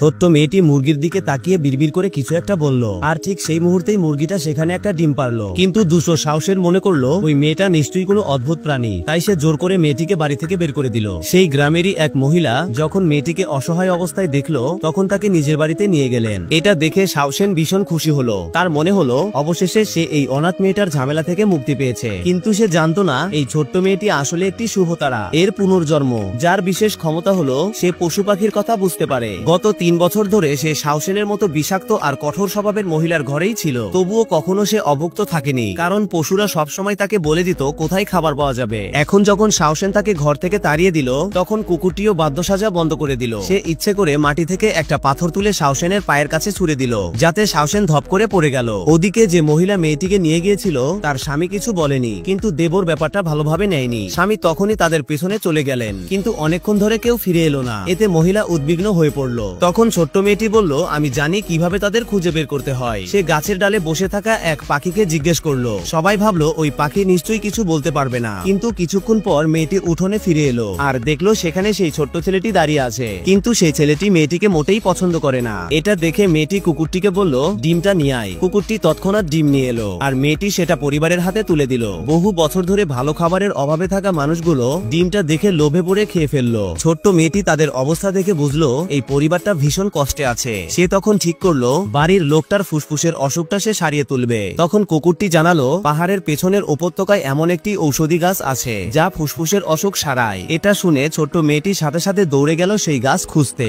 ছোট্ট মেয়েটি মুরগির দিকে তাকিয়ে বিড়বিড় করে কিছু একটা বলল, আর ঠিক সেই মুহূর্তেই মুরগিটা সেখানে একটা ডিম পারলো। কিন্তু দুশো সাহসের মনে করলো ওই মেয়েটা নিশ্চয়ই কোনো অদ্ভুত প্রাণী, তাই সে জোর করে মেয়েটিকে বাড়ি থেকে বের করে দিল। সেই গ্রামেরই এক মহিলা যখন মেয়েটিকে অসহায় অবস্থায় দেখলো তখন তাকে নিজের বাড়িতে নিয়ে গেলেন। এটা দেখে শাওসেন ভীষণ খুশি হলো। তার মনে হলো অবশেষে সে এই অনাথ মেয়েটার ঝামেলা থেকে মুক্তি পেয়েছে। কিন্তু সে জানতো না এই ছোট্ট মেয়েটি আসলে একটি শুভতারা, এর পুনর্জন্ম, যার বিশেষ ক্ষমতা হলো সে পশু পাখির কথা বুঝতে পারে। গত 3 বছর ধরে সে শাওসেনের মতো বিষাক্ত আর কঠোর স্বভাবের মহিলার ঘরেই ছিল, তবুও কখনো সে অভুক্ত থাকেনি, কারণ পশুরা সবসময় তাকে বলে দিত কোথায় খাবার পাওয়া যাবে। এখন যখন শাওসেন তাকে ঘর থেকে তাড়িয়ে দিল তখন কুকুরটিও বাদ্য সাজা বন্ধ করে দিল। সে ইচ্ছে করে মাটি থেকে একটা পাথর তুলে শাওসেনের পায়ের কাছে ছুঁড়ে দিল, যাতে শাওসেন ধপ করে পড়ে গেল। ওদিকে যে মহিলা মেয়েটিকে নিয়ে গিয়েছিল তার স্বামী কিছু বলেনি, কিন্তু দেবর ব্যাপারটা ভালোভাবে নেয়নি। স্বামী তখনই তাদের পেছনে চলে গেলেন, কিন্তু অনেকক্ষণ ধরে কেউ ফিরে এলো না। এতে মহিলা উদ্বিগ্ন হয়ে পড়ল। তখন ছোট্ট মেয়েটি বলল, আমি জানি কিভাবে তাদের খুঁজে বের করতে হয়। সে গাছের ডালে বসে থাকা এক পাখিকে জিজ্ঞেস করলো। সবাই ভাবলো ওই পাখি নিশ্চয়ই কিছু বলতে পারবে না, কিন্তু কিছুক্ষণ পর মেয়েটি উঠোনে ফিরে এলো আর দেখলো সেখানে সেই ছোট্ট ছেলেটি দাঁড়িয়ে আছে। কিন্তু সেই ছেলেটি মেয়েটিকে মোটেই পছন্দ করে না। এটা দেখে মেয়েটি কুকুরটিকে বলল, ডিমটা নিয়ে আয়। কুকুরটি তৎক্ষণাৎ ডিম নিয়ে এলো আর মেয়েটি সেটা পরিবারের হাতে তুলে দিল। বহু বছর ধরে ভালো খাবারের অভাবে থাকা মানুষগুলো ডিমটা দেখে লোভে পড়ে খেয়ে ফেললো। ছোট্ট মেয়েটি তাদের অবস্থা দেখে বুঝলো এই পরিবারটা ভীষণ কষ্টে আছে। সে তখন ঠিক করলো বাড়ির লোকটার ফুসফুসের অসুখটা সে সারিয়ে তুলবে। তখন কুকুরটি জানালো পাহাড়ের পেছনের উপত্যকায় এমন একটি ঔষধি গাছ আছে যা ফুসফুসের অসুখ সারায়। এটা শুনে ছোট্ট মেয়েটির সাথে সাথে দৌড়ে গেল সেই গাছ খুঁজতে।